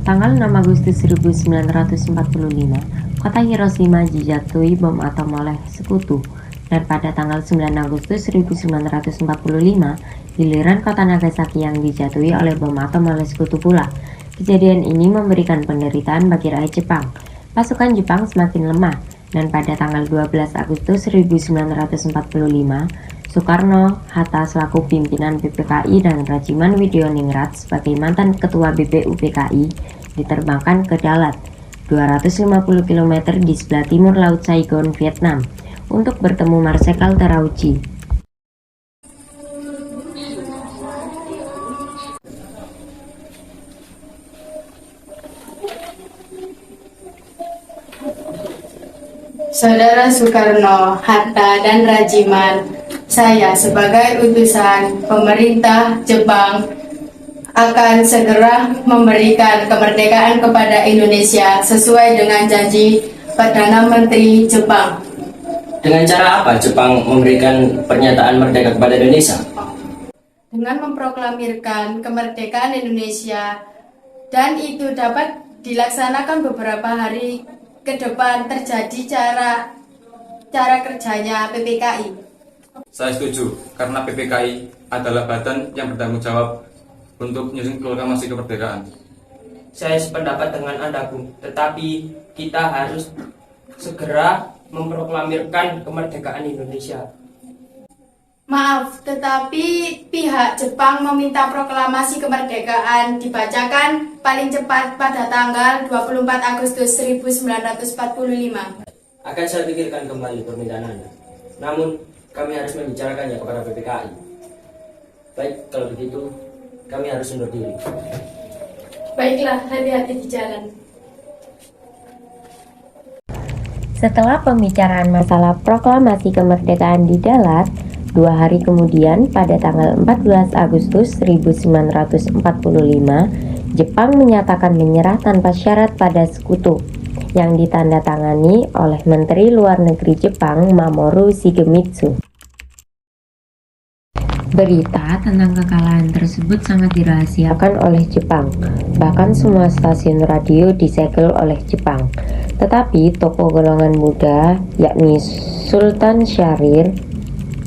Tanggal 6 Agustus 1945, kota Hiroshima dijatuhi bom atom oleh sekutu, dan pada tanggal 9 Agustus 1945, giliran kota Nagasaki yang dijatuhi oleh bom atom oleh sekutu pula. Kejadian ini memberikan penderitaan bagi rakyat Jepang. Pasukan Jepang semakin lemah, dan pada tanggal 12 Agustus 1945, Soekarno, Hatta selaku pimpinan PPKI dan Rajiman Widioningrat sebagai mantan ketua BPUPKI diterbangkan ke Dalat, 250 km di sebelah timur Laut Saigon, Vietnam, untuk bertemu Marsekal Terauchi. Saudara Soekarno, Hatta, dan Rajiman, saya sebagai utusan pemerintah Jepang akan segera memberikan kemerdekaan kepada Indonesia sesuai dengan janji Perdana Menteri Jepang. Dengan cara apa Jepang memberikan pernyataan merdeka kepada Indonesia? Dengan memproklamirkan kemerdekaan Indonesia, dan itu dapat dilaksanakan beberapa hari ke depan terjadi cara kerjanya PPKI. Saya setuju, karena PPKI adalah badan yang bertanggung jawab untuk menyusun proklamasi kemerdekaan. Saya sependapat dengan Anda, Bung, tetapi kita harus segera memproklamirkan kemerdekaan Indonesia. Maaf, tetapi pihak Jepang meminta proklamasi kemerdekaan dibacakan paling cepat pada tanggal 24 Agustus 1945. Akan saya pikirkan kembali permintaan Anda. Namun, kami harus membicarakannya kepada PPKI. Baik, kalau begitu, kami harus undur diri. Baiklah, hati-hati di jalan. Setelah pembicaraan masalah proklamasi kemerdekaan di Dalat, 2 hari kemudian pada tanggal 14 Agustus 1945, Jepang menyatakan menyerah tanpa syarat pada sekutu, yang ditandatangani oleh Menteri Luar Negeri Jepang Mamoru Shigemitsu. Berita tentang kekalahan tersebut sangat dirahasiakan oleh Jepang, bahkan semua stasiun radio disegel oleh Jepang. Tetapi tokoh golongan muda, yakni Sultan Syahrir,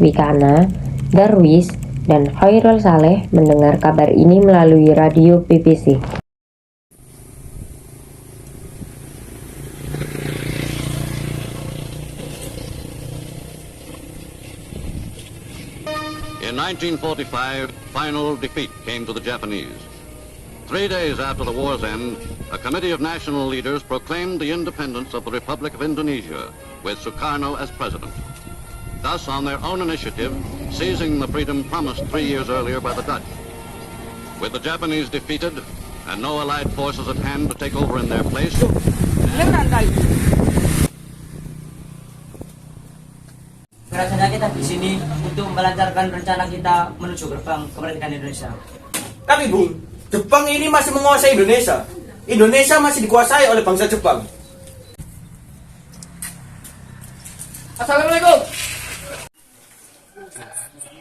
Wikana, Darwis, dan Khairul Saleh mendengar kabar ini melalui radio BBC. In 1945, final defeat came to the Japanese. 3 days after the war's end, a committee of national leaders proclaimed the independence of the Republic of Indonesia, with Sukarno as president. Thus, on their own initiative, seizing the freedom promised 3 years earlier by the Dutch. With the Japanese defeated and no allied forces at hand to take over in their place, Rasanya kita di sini untuk melancarkan rencana kita menuju gerbang kemerdekaan Indonesia. Tapi Bung, Jepang ini masih menguasai Indonesia. Indonesia masih dikuasai oleh bangsa Jepang. Assalamualaikum.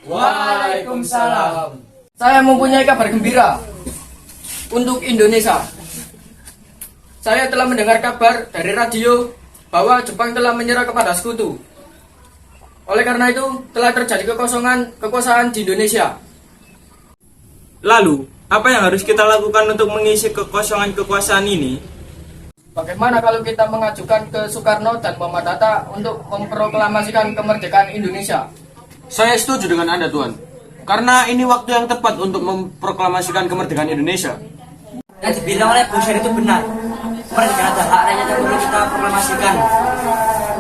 Waalaikumsalam. Saya mempunyai kabar gembira untuk Indonesia. Saya telah mendengar kabar dari radio bahwa Jepang telah menyerah kepada sekutu. Oleh karena itu, telah terjadi kekosongan di Indonesia. Lalu, apa yang harus kita lakukan untuk mengisi kekosongan kekuasaan ini? Bagaimana kalau kita mengajukan ke Soekarno dan Muhammad Hatta untuk memproklamasikan kemerdekaan Indonesia? Saya setuju dengan Anda, Tuan. Karena ini waktu yang tepat untuk memproklamasikan kemerdekaan Indonesia. Yang dibilang oleh Bung Syahrir itu benar. Kemerdekaan adalah hak rakyat yang perlu kita proklamasikan.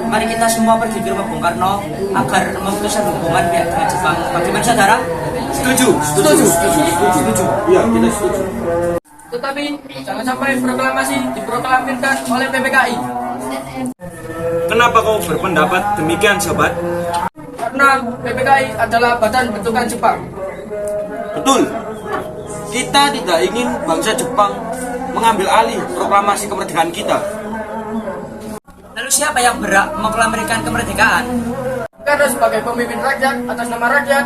Mari kita semua pergi ke rumah Bung Karno agar memutuskan hubungan pihak dengan Jepang. Bagaimana saudara? Setuju. Iya, kita setuju. Tetapi jangan sampai proklamasi diproklamirkan oleh PPKI. Kenapa kau berpendapat demikian, sobat? Karena PPKI adalah badan bentukan Jepang. Betul. Kita tidak ingin bangsa Jepang mengambil alih proklamasi kemerdekaan kita. Lalu siapa yang berhak memproklamirkan kemerdekaan? Karena sebagai pemimpin rakyat atas nama rakyat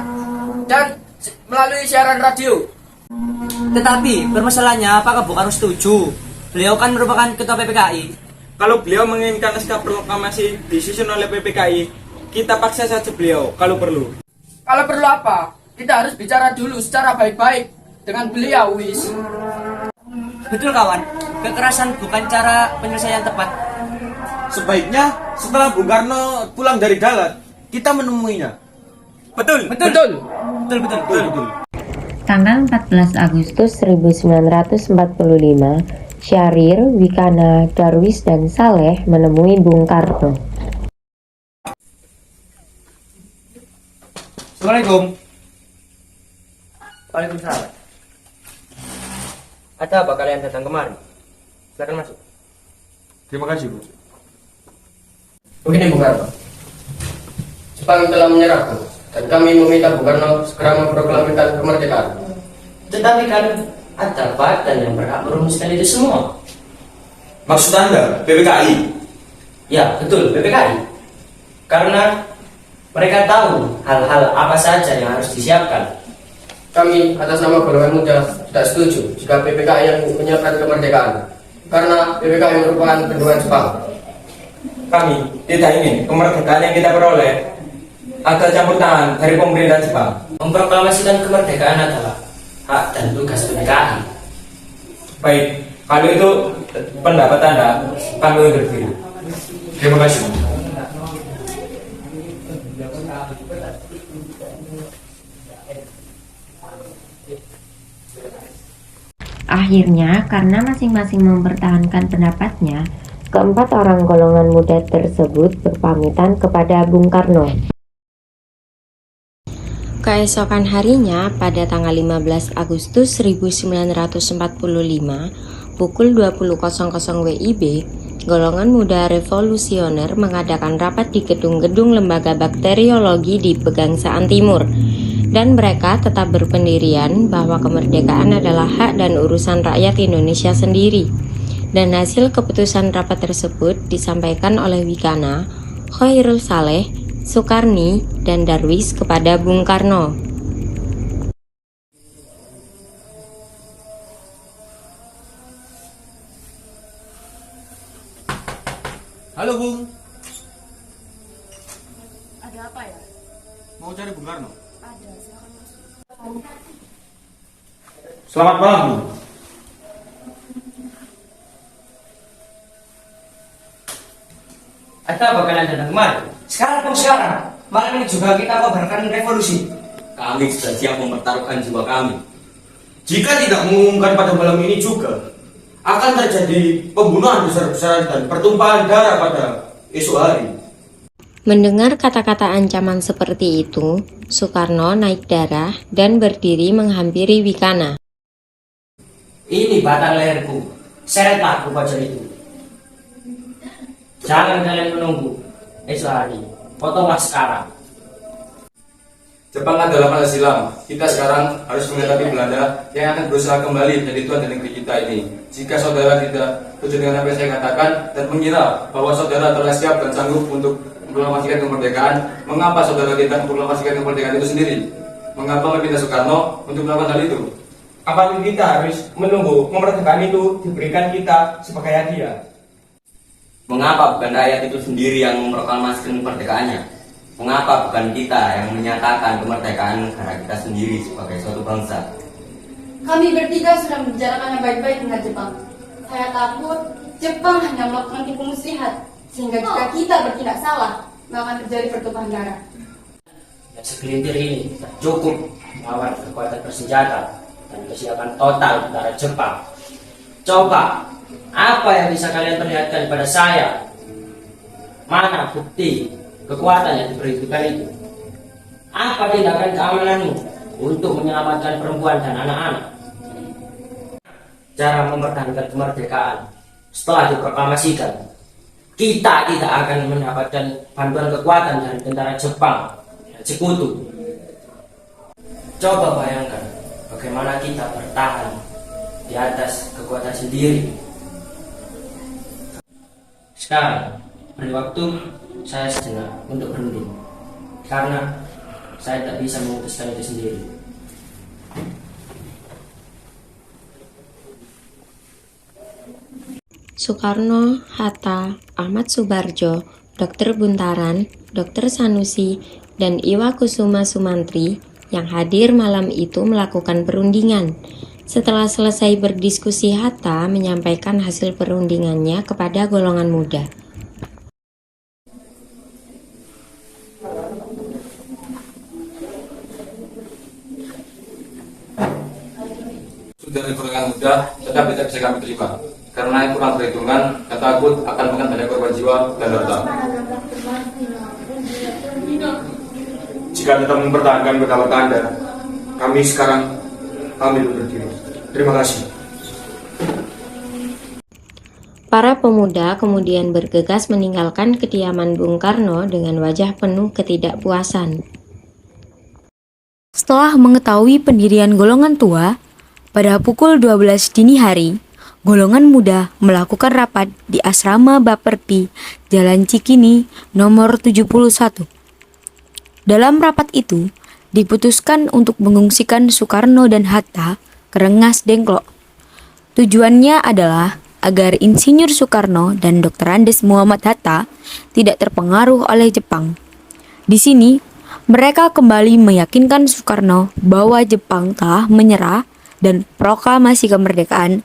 dan melalui siaran radio. Tetapi permasalahannya apakah Bung Karno setuju Beliau kan merupakan ketua PPKI. Kalau beliau menginginkan naskah proklamasi disusun oleh PPKI, kita paksa saja beliau kalau perlu. Kalau perlu apa? Kita harus bicara dulu secara baik-baik dengan beliau, Wis. Betul kawan, kekerasan bukan cara penyelesaian tepat. Sebaiknya setelah Bung Karno pulang dari darat, kita menemuinya. Betul. Tanggal 14 Agustus 1945, Syahrir, Wikana, Darwis, dan Saleh menemui Bung Karno. Assalamualaikum. Waalaikumsalam. Ada apa kalian datang kemari? Silakan masuk. Terima kasih, Bu. Begini Bung Karno, Jepang telah menyerahku dan kami meminta Bung Karno segera memproklamirkan kemerdekaan. Tetapi kan ada badan yang berhak merumuskan itu semua. Maksud Anda, PPKI? Ya, betul, PPKI. Karena mereka tahu hal-hal apa saja yang harus disiapkan. Kami atas nama golongan muda tidak setuju jika PPKI yang menyiapkan kemerdekaan, karena PPKI merupakan bendungan Jepang. Kami tidak ingin kemerdekaan yang kita peroleh ada campur tangan dari pemerintah Jepang. Memproklamasikan kemerdekaan adalah hak dan tugas PPKI. Baik, kalau itu pendapat Anda, kami undur diri. Terima kasih. Akhirnya, karena masing-masing mempertahankan pendapatnya, keempat orang golongan muda tersebut berpamitan kepada Bung Karno. Keesokan harinya, pada tanggal 15 Agustus 1945, pukul 20.00 WIB, golongan muda revolusioner mengadakan rapat di gedung-gedung lembaga bakteriologi di Pegangsaan Timur. Dan mereka tetap berpendirian bahwa kemerdekaan adalah hak dan urusan rakyat Indonesia sendiri. Dan hasil keputusan rapat tersebut disampaikan oleh Wikana, Khairul Saleh, Sukarni, dan Darwis kepada Bung Karno. Halo, Bung. Ada apa ya? Mau cari Bung Karno? Ada, silakan masuk. Selamat malam, Bung. Ada apa kalian datang kemari? Sekarang. Malam ini juga kita mengabarkan revolusi. Kami sudah siap mempertaruhkan jiwa kami. Jika tidak mengumumkan pada malam ini juga, akan terjadi pembunuhan besar-besaran dan pertumpahan darah pada esok hari. Mendengar kata-kata ancaman seperti itu, Soekarno naik darah dan berdiri menghampiri Wikana. Ini batang leherku. Seretlah ke pojok itu. Jangan kalian menunggu esok hari. Potonglah sekarang. Jepang adalah masa silam. Kita sekarang harus menghadapi Belanda yang akan berusaha kembali menjadi tuan dari negeri kita ini. Jika saudara tidak setuju dengan apa yang saya katakan dan mengira bahwa saudara telah siap dan sanggup untuk memproklamasikan kemerdekaan, mengapa saudara tidak memproklamasikan kemerdekaan itu sendiri? Mengapa meminta Soekarno untuk melakukan hal itu? Apakah kita harus menunggu kemerdekaan itu diberikan kita sebagai hadiah? Mengapa bukan rakyat itu sendiri yang memproklamasikan kemerdekaannya? Mengapa bukan kita yang menyatakan kemerdekaan negara kita sendiri sebagai suatu bangsa? Kami bertiga sudah membicarakannya baik-baik dengan Jepang. Saya takut Jepang hanya melakukan tipu muslihat, sehingga jika kita bertindak salah, akan terjadi pertumpahan darah. Dan segelintir ini tak cukup melawan kekuatan bersenjata dan kesiapan total tentara Jepang. Coba, apa yang bisa kalian perlihatkan pada saya? Mana bukti kekuatan yang diperhitungkan itu? Apa tindakan keamananmu untuk menyelamatkan perempuan dan anak-anak? Cara mempertahankan kemerdekaan setelah diproklamasikan, kita tidak akan mendapatkan bantuan kekuatan dari tentara Jepang dan sekutu. Coba bayangkan bagaimana kita bertahan di atas kekuatan sendiri. Sekarang beri waktu saya sejenak untuk berhenti, karena saya tak bisa memutuskan itu sendiri. Soekarno, Hatta, Ahmad Subarjo, Dr. Buntaran, Dr. Sanusi, dan Iwa Kusuma Sumantri yang hadir malam itu melakukan perundingan. Setelah selesai berdiskusi, Hatta menyampaikan hasil perundingannya kepada golongan muda. Sudah golongan muda, tetap tidak bisa kami terima. Karena kurang perhitungan dan takut akan makan banyak korban jiwa dan harta. Jika tetap mempertahankan pendapat Anda, kami sekarang ambil berdiri. Terima kasih. Para pemuda kemudian bergegas meninggalkan kediaman Bung Karno dengan wajah penuh ketidakpuasan. Setelah mengetahui pendirian golongan tua, pada pukul 12 dini hari, golongan muda melakukan rapat di Asrama Baperti, Jalan Cikini, nomor 71. Dalam rapat itu, diputuskan untuk mengungsikan Soekarno dan Hatta ke Rengas Dengklok. Tujuannya adalah agar Insinyur Soekarno dan Dr. Andes Muhammad Hatta tidak terpengaruh oleh Jepang. Di sini, mereka kembali meyakinkan Soekarno bahwa Jepang telah menyerah dan proklamasi kemerdekaan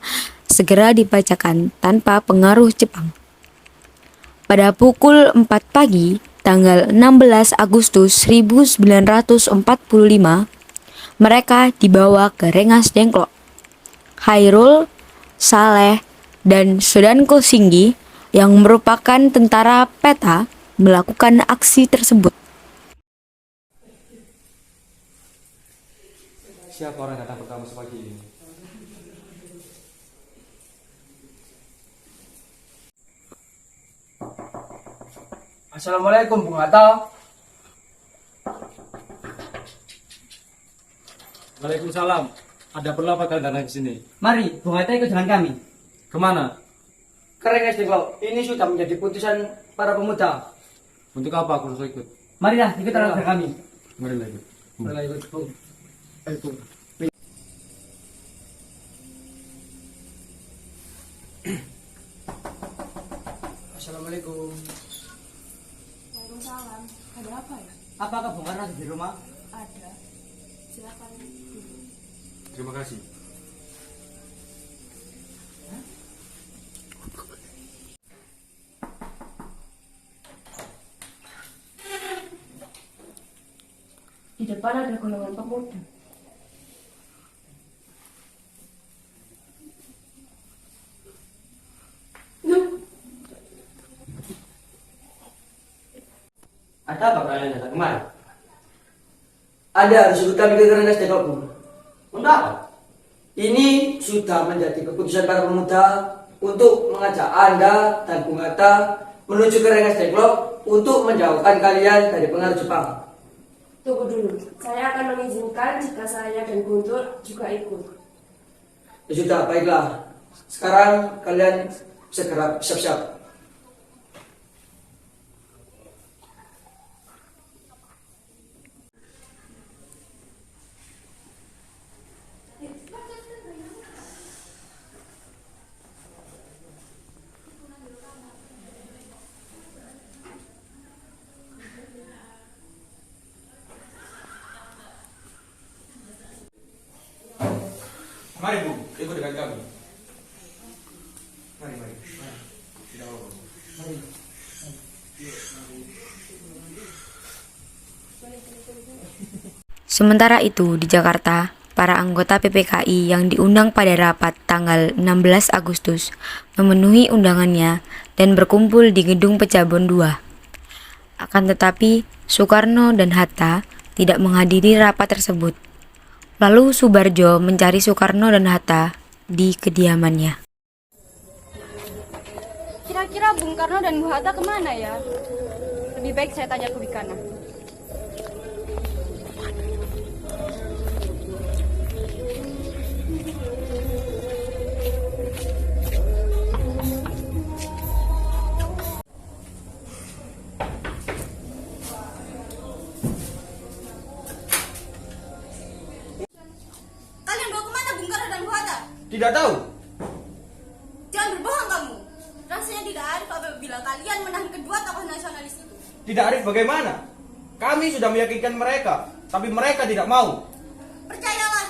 segera dibacakan tanpa pengaruh Jepang. Pada pukul 4 pagi, tanggal 16 Agustus 1945, mereka dibawa ke Rengas Dengklok. Hairul, Saleh, dan Sudanko Singgi yang merupakan tentara peta melakukan aksi tersebut. Siapa orang yang datang pertama sepagi ini? Assalamualaikum Bung Hatta. Waalaikumsalam. Ada perlu apa kalian datang ke sini? Mari, Bung Hatta ikut dengan kami. Kemana? Ke Rengas Dengklok. Ini sudah menjadi putusan para pemuda. Untuk apa aku harus ikut? Marilah, ikut dengan kami. Marilah ikut. Mulai ikut, Bung. Ayo, Bung. Assalamualaikum. Waalaikumsalam. Ada apa ya? Apakah Bung Karno di rumah? Ada. Silakan duduk. Terima kasih. Di depan ada golongan pemuda. Ada apa kalian datang kemari? Ada harus ikut kami ke Rengas Dengklok, Bung. Untuk apa? Ini sudah menjadi keputusan para pemuda untuk mengajak Anda dan Bung Hatta menuju ke Rengas Dengklok untuk menjauhkan kalian dari pengaruh Jepang. Tunggu dulu. Saya akan mengizinkan jika saya dan Guntur juga ikut. Ya sudah, baiklah. Sekarang kalian segera siap-siap. Mari Bu, ikut dengan kami. Mari. Tidak apa-apa. Sementara itu, di Jakarta, para anggota PPKI yang diundang pada rapat tanggal 16 Agustus memenuhi undangannya dan berkumpul di Gedung Pecabon II. Akan tetapi, Soekarno dan Hatta tidak menghadiri rapat tersebut. Lalu Subarjo mencari Soekarno dan Hatta di kediamannya. Kira-kira Bung Karno dan Bu Hatta kemana ya? Lebih baik saya tanya ke Wikana. Kalian bawa kemana Bung Karno dan Bu Hatta? Tidak tahu. Jangan berbohong kamu. Tidak arif bagaimana? Kami sudah meyakinkan mereka, tapi mereka tidak mau. Percayalah,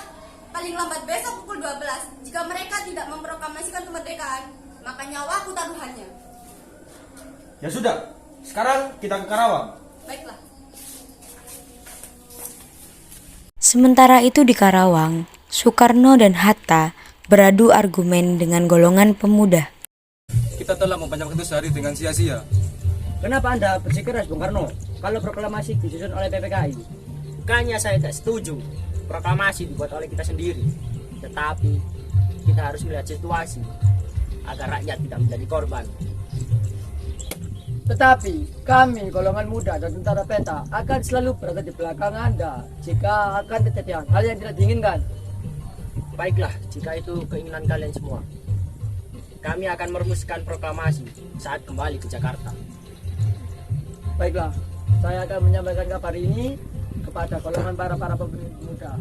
paling lambat besok pukul 12, jika mereka tidak memproklamasikan kemerdekaan, maka nyawaku taruhannya. Ya sudah, sekarang kita ke Karawang. Baiklah. Sementara itu di Karawang, Soekarno dan Hatta beradu argumen dengan golongan pemuda. Kita telah mempanjangkan waktu sehari dengan sia-sia. Kenapa Anda bersikeras, Bung Karno, kalau proklamasi disusun oleh PPKI? Bukannya saya tidak setuju proklamasi dibuat oleh kita sendiri, tetapi kita harus melihat situasi agar rakyat tidak menjadi korban. Tetapi kami, golongan muda dan tentara peta, akan selalu berada di belakang Anda jika akan terjadi hal yang tidak diinginkan. Baiklah, jika itu keinginan kalian semua, kami akan merumuskan proklamasi saat kembali ke Jakarta. Baiklah, saya akan menyampaikan kabar ini kepada golongan para pemuda.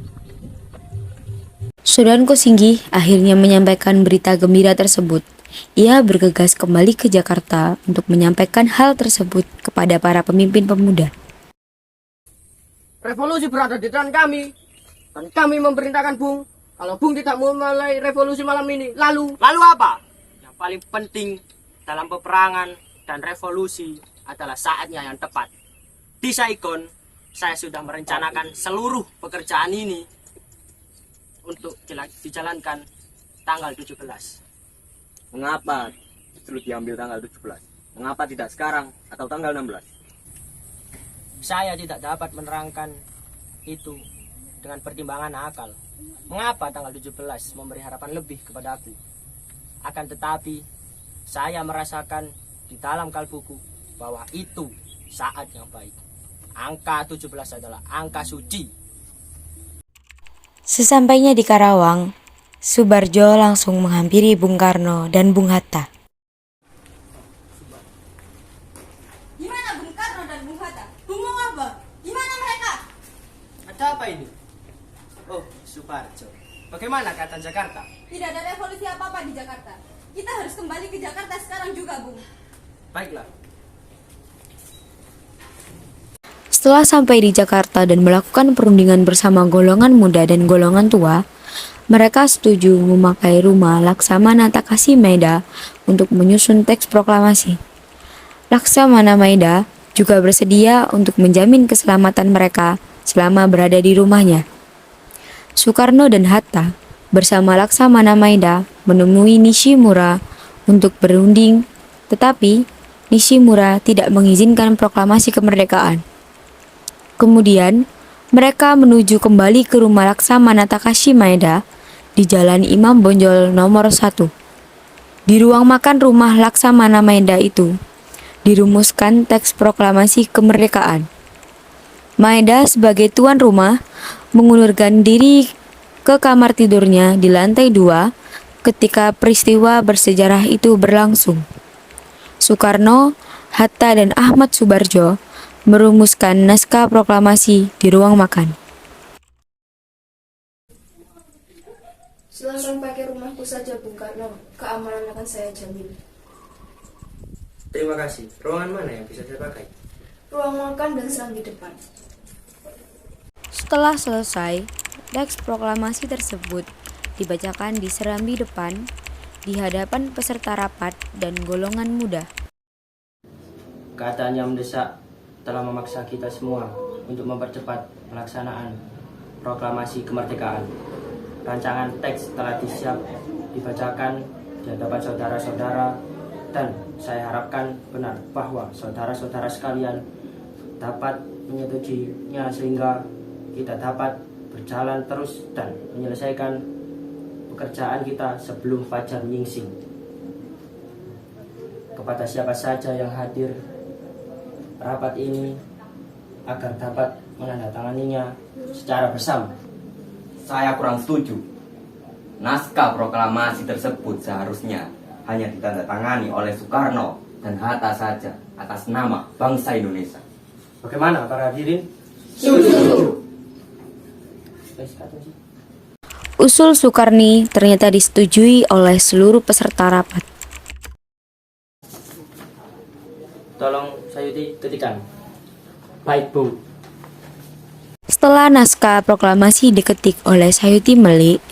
Sudanko Singgi akhirnya menyampaikan berita gembira tersebut. Ia bergegas kembali ke Jakarta untuk menyampaikan hal tersebut kepada para pemimpin pemuda. Revolusi berada di tangan kami, dan kami memerintahkan Bung, kalau Bung tidak mau mulai revolusi malam ini, lalu apa? Yang paling penting dalam peperangan dan revolusi adalah saatnya yang tepat. Di Saigon, saya sudah merencanakan seluruh pekerjaan ini untuk dijalankan tanggal 17. Mengapa justru diambil tanggal 17? Mengapa tidak sekarang atau tanggal 16? Saya tidak dapat menerangkan itu dengan pertimbangan akal. Mengapa tanggal 17 memberi harapan lebih kepada aku? Akan tetapi, saya merasakan di dalam kalbuku bahwa itu saat yang baik. Angka 17 adalah angka suci. Sesampainya di Karawang, Subarjo langsung menghampiri Bung Karno dan Bung Hatta. Gimana Bung Karno dan Bung Hatta? Bung mau apa? Gimana mereka? Ada apa ini? Oh, Subarjo. Bagaimana keadaan Jakarta? Tidak ada revolusi apa-apa di Jakarta. Kita harus kembali ke Jakarta sekarang juga, Bung. Baiklah. Setelah sampai di Jakarta dan melakukan perundingan bersama golongan muda dan golongan tua, mereka setuju memakai rumah Laksamana Takasimaeda untuk menyusun teks proklamasi. Laksamana Maeda juga bersedia untuk menjamin keselamatan mereka selama berada di rumahnya. Soekarno dan Hatta bersama Laksamana Maeda menemui Nishimura untuk berunding, tetapi Nishimura tidak mengizinkan proklamasi kemerdekaan. Kemudian, mereka menuju kembali ke rumah Laksamana Takashi Maeda di Jalan Imam Bonjol nomor 1. Di ruang makan rumah Laksamana Maeda itu, dirumuskan teks proklamasi kemerdekaan. Maeda sebagai tuan rumah mengulurkan diri ke kamar tidurnya di lantai 2 ketika peristiwa bersejarah itu berlangsung. Soekarno, Hatta, dan Ahmad Subarjo merumuskan naskah proklamasi di ruang makan. Silakan pakai rumahku saja, Bung Karno. Keamanan akan saya jamin. Terima kasih. Ruangan mana yang bisa saya pakai? Ruang makan dan selang di depan. Setelah selesai, teks proklamasi tersebut dibacakan di serambi depan di hadapan peserta rapat dan golongan muda. Keadaan yang mendesak telah memaksa kita semua untuk mempercepat pelaksanaan proklamasi kemerdekaan. Rancangan teks telah dibacakan di hadapan saudara-saudara, dan saya harapkan benar bahwa saudara-saudara sekalian dapat menyetujuinya sehingga kita dapat berjalan terus dan menyelesaikan pekerjaan kita sebelum fajar menyingsing. Kepada siapa saja yang hadir rapat ini agar dapat menandatanganinya secara bersama. Saya kurang setuju. Naskah proklamasi tersebut seharusnya hanya ditandatangani oleh Soekarno dan Hatta saja atas nama bangsa Indonesia. Bagaimana para hadirin? Setuju. Usul Soekarni ternyata disetujui oleh seluruh peserta rapat. Tolong Sayuti ketikan. Baik, Bu. Setelah naskah proklamasi diketik oleh Sayuti Melik,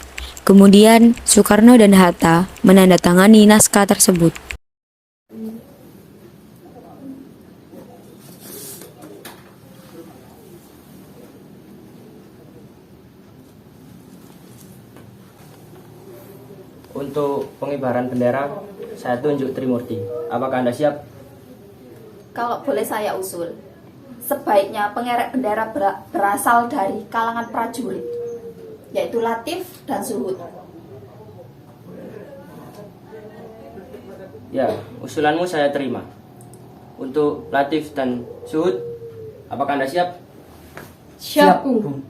kemudian Soekarno dan Hatta menandatangani naskah tersebut. Untuk pengibaran bendera, saya tunjuk Trimurti. Apakah Anda siap? Kalau boleh saya usul, sebaiknya pengerek bendera berasal dari kalangan prajurit, yaitu Latif dan Suhud. Ya, usulanmu saya terima. Untuk Latif dan Suhud, apakah Anda siap? Siap, Bu.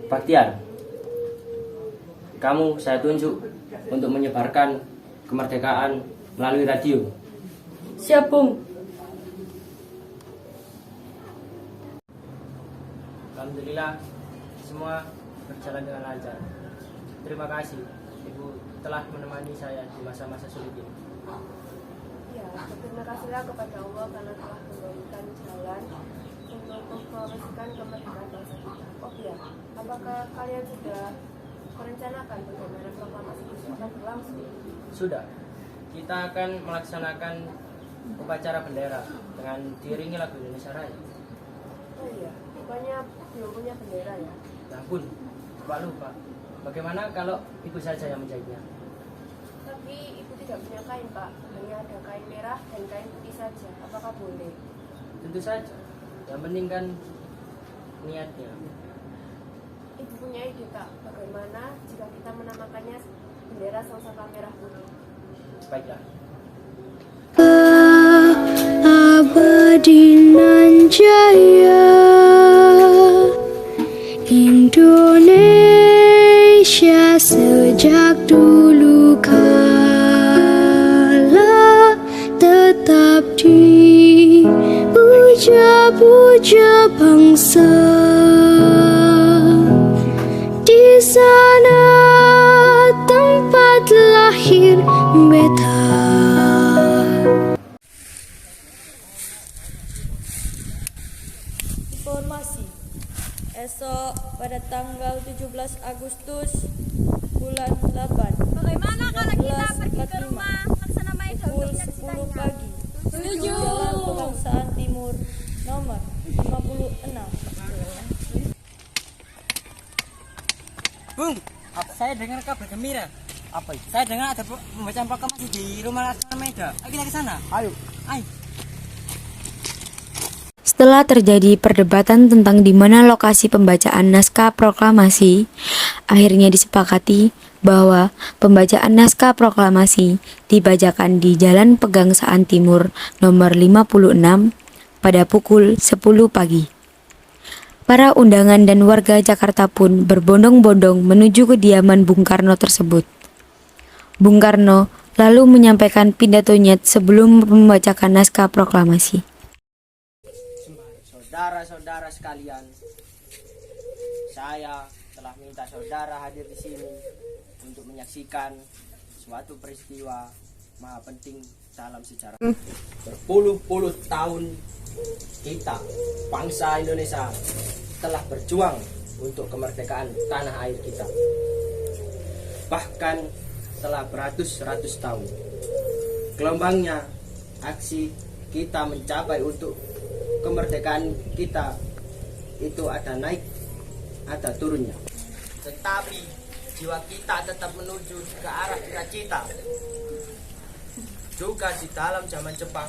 Baktiar, kamu saya tunjuk untuk menyebarkan kemerdekaan melalui radio. Siap, Bung. Alhamdulillah, semua berjalan dengan lancar. Terima kasih, Ibu telah menemani saya di masa-masa sulit ini. Ya, berterima kasihlah kepada Allah karena telah memberikan jalan untuk mempromosikan kemerdekaan bangsa kita. Oh iya, apakah kalian sudah merencanakan bagaimana proklamasi itu akan berlangsung? Sudah, kita akan melaksanakan upacara bendera dengan diiringi lagu Indonesia Raya. Oh iya, bukannya belum punya bendera ya? Ya ampun, lupa. Bagaimana kalau ibu saja yang menjahitnya? Tapi ibu tidak punya kain, Pak. Hanya ada kain merah dan kain putih saja. Apakah boleh? Tentu saja. Yang penting kan niatnya. Ibu punya ide, Pak. Bagaimana jika kita menamakannya bendera Sangsaka Merah Putih? Baiklah. Abadi nan jaya Indonesia sejak dulu kala tetap dipuja-puja bangsa. Di sana tempat lahir beta. Informasi. Esok pada tanggal 17 Agustus bulan 8. Bagaimana kalau kita pergi ke rumah Laksana Maeda untuk menyaksikannya? 10 pagi. Setuju. Jalan Pegangsaan Timur nomor 56. Bung, saya dengar kabar gembira. Apa itu? Saya dengar ada pembacaan proklamasi di rumah Laksana Maeda. Ayo kita ke sana. Ayo. Setelah terjadi perdebatan tentang di mana lokasi pembacaan naskah proklamasi, akhirnya disepakati bahwa pembacaan naskah proklamasi dibacakan di Jalan Pegangsaan Timur nomor 56 pada pukul 10 pagi. Para undangan dan warga Jakarta pun berbondong-bondong menuju kediaman Bung Karno tersebut. Bung Karno lalu menyampaikan pidatonya sebelum membacakan naskah proklamasi. Saudara-saudara sekalian, saya telah minta saudara hadir di sini untuk menyaksikan suatu peristiwa maha penting dalam sejarah. Berpuluh-puluh tahun kita, bangsa Indonesia, telah berjuang untuk kemerdekaan tanah air kita. Bahkan telah beratus-ratus tahun. Gelombangnya aksi kita mencapai untuk kemerdekaan kita itu ada naik, ada turunnya. Tetapi jiwa kita tetap menuju ke arah cita-cita. Juga di dalam zaman Jepang,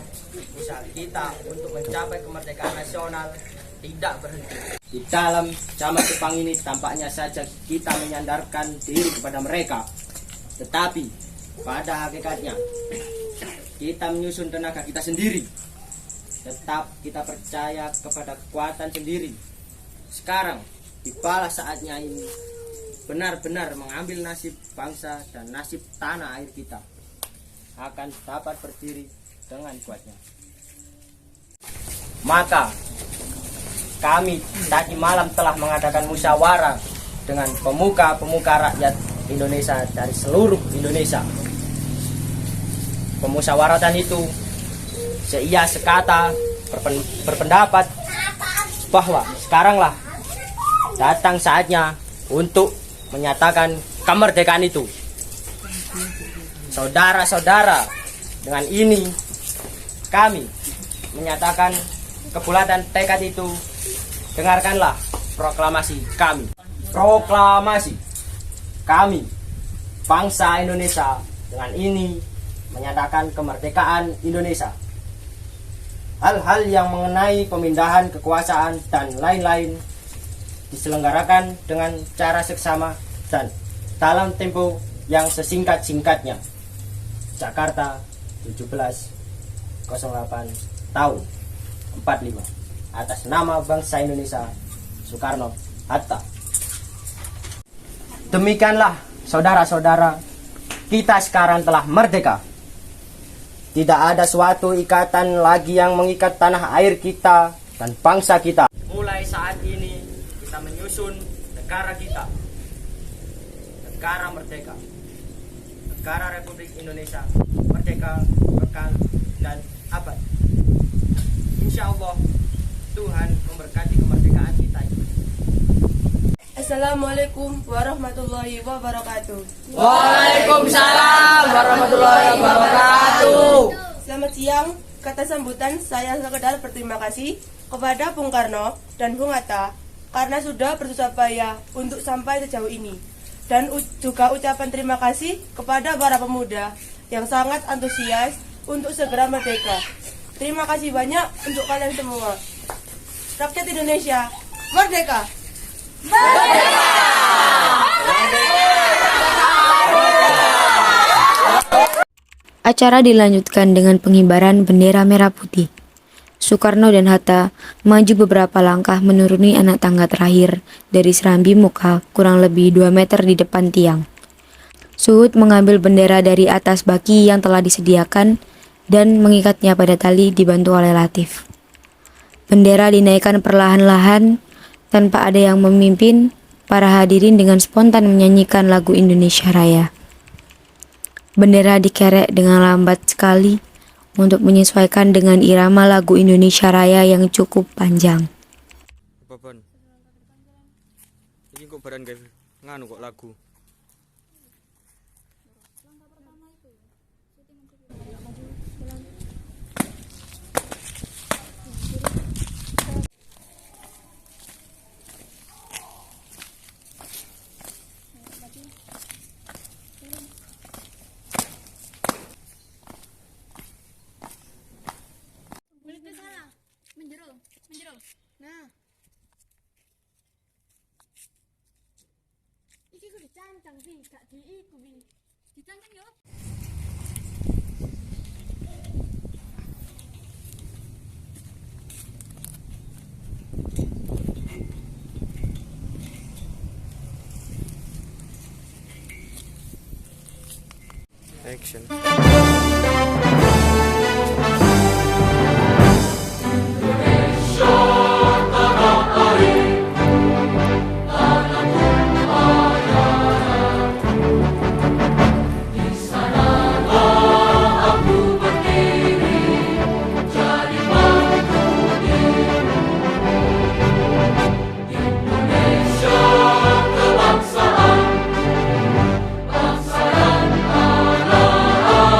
usaha kita untuk mencapai kemerdekaan nasional tidak berhenti. Di dalam zaman Jepang ini tampaknya saja kita menyandarkan diri kepada mereka. Tetapi pada hakikatnya kita menyusun tenaga kita sendiri. Tetap kita percaya kepada kekuatan sendiri. Sekarang tibalah saatnya ini benar-benar mengambil nasib bangsa dan nasib tanah air kita akan dapat berdiri dengan kuatnya. Maka kami tadi malam telah mengadakan musyawarah dengan pemuka-pemuka rakyat Indonesia dari seluruh Indonesia. Pemusyawaratan itu seia sekata berpendapat bahwa sekaranglah datang saatnya untuk menyatakan kemerdekaan itu. Saudara-saudara, dengan ini kami menyatakan kebulatan tekad itu. Dengarkanlah proklamasi kami. Proklamasi kami, bangsa Indonesia, dengan ini menyatakan kemerdekaan Indonesia. Hal-hal yang mengenai pemindahan kekuasaan dan lain-lain diselenggarakan dengan cara seksama dan dalam tempo yang sesingkat-singkatnya. Jakarta, 17.08 tahun 45, atas nama bangsa Indonesia, Soekarno-Hatta. Demikianlah saudara-saudara, kita sekarang telah merdeka. Tidak ada suatu ikatan lagi yang mengikat tanah air kita dan bangsa kita. Mulai saat ini kita menyusun negara kita, negara merdeka, negara Republik Indonesia, merdeka, kekal, dan abad. Insya Allah Tuhan memberkati kemerdekaan kita ini. Assalamualaikum warahmatullahi wabarakatuh. Waalaikumsalam warahmatullahi wabarakatuh. Selamat siang. Kata sambutan saya sekedar berterima kasih kepada Bung Karno dan Bung Hatta karena sudah bersusah payah untuk sampai sejauh ini. Dan juga ucapan terima kasih kepada para pemuda yang sangat antusias untuk segera merdeka. Terima kasih banyak untuk kalian semua. Rakyat Indonesia, merdeka! Acara dilanjutkan dengan pengibaran bendera merah putih. Soekarno dan Hatta maju beberapa langkah menuruni anak tangga terakhir dari serambi muka kurang lebih 2 meter di depan tiang. Suhud mengambil bendera dari atas baki yang telah disediakan dan mengikatnya pada tali dibantu oleh Latif. Bendera dinaikkan perlahan-lahan tanpa ada yang memimpin. Para hadirin dengan spontan menyanyikan lagu Indonesia Raya. Bendera dikerek dengan lambat sekali untuk menyesuaikan dengan irama lagu Indonesia Raya yang cukup panjang. Bapak, ini kok badan kayak nganu kok lagu. Menjero. Nah. Iki kudu cancang sih, gak diiku bi. Dicancang yo. Action. Bangsa yang anak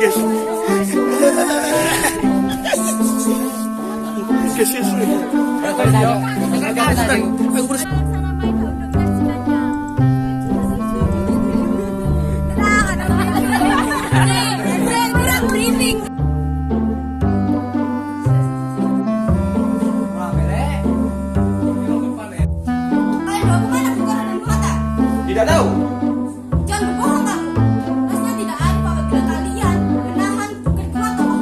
guys. Tidak tahu. Jangan berbohong kamu. Rasanya tidak adil apabila kalian menahan kedua tokoh.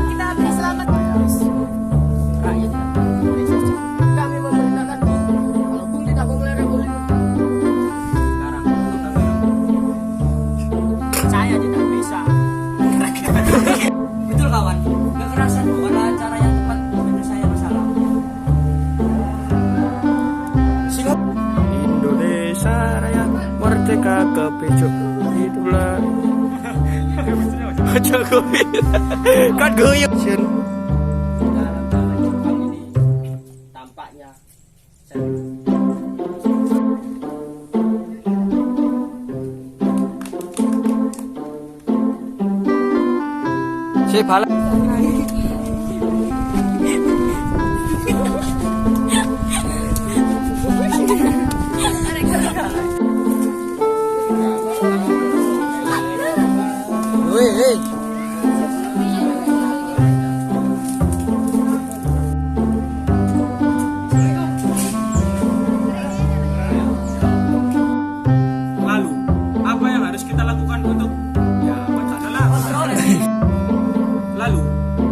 Kita beri selamat. Kami memerintahkan kalau Bung tidak boleh revolusi. Saya tidak bisa. Betul kawan, kekerasan bukanlah cara yang tepat menyelesaikan masalah. Indonesia Raya merdeka kepicut hiduplah. Jokowi kan goyang. Dalam tangan Jepang ini tampaknya Saya balik. Lalu, apa yang harus kita lakukan untuk ya adalah lalu,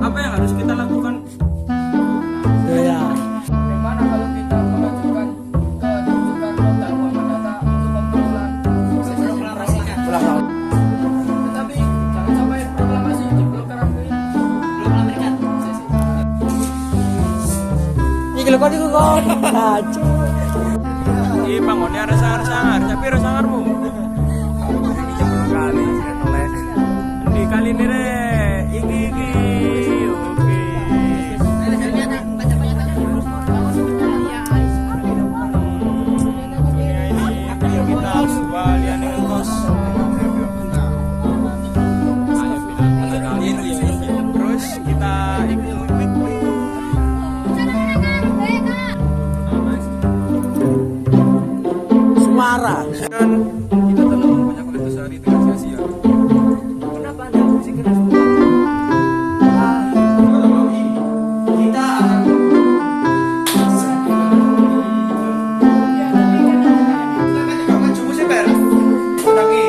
apa yang harus kita lakukan? Bagaimana kalau kita mengajukan ke Soekarno dan Muhammad Hatta untuk memproklamasikan? Tetapi jangan sampai proklamasi diblokir. Iki lho kok iku kon. Iki pangone arek sangar-sangar, tapi arek sangarmu. Kali oleh. Di kali ini re, iki. Oke. Kita sekalian ngekos. Terus kita ikut suara. Kita telah mempunyai kualitas hari dengan sia-sia. Kenapa Anda musik keras? Kita akan maju musim merah. Tapi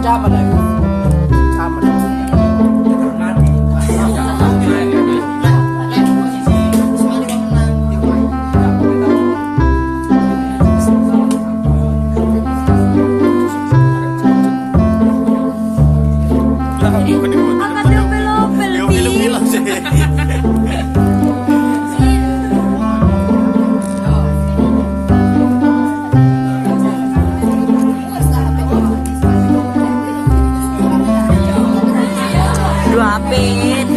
Apa dia? Dua apit.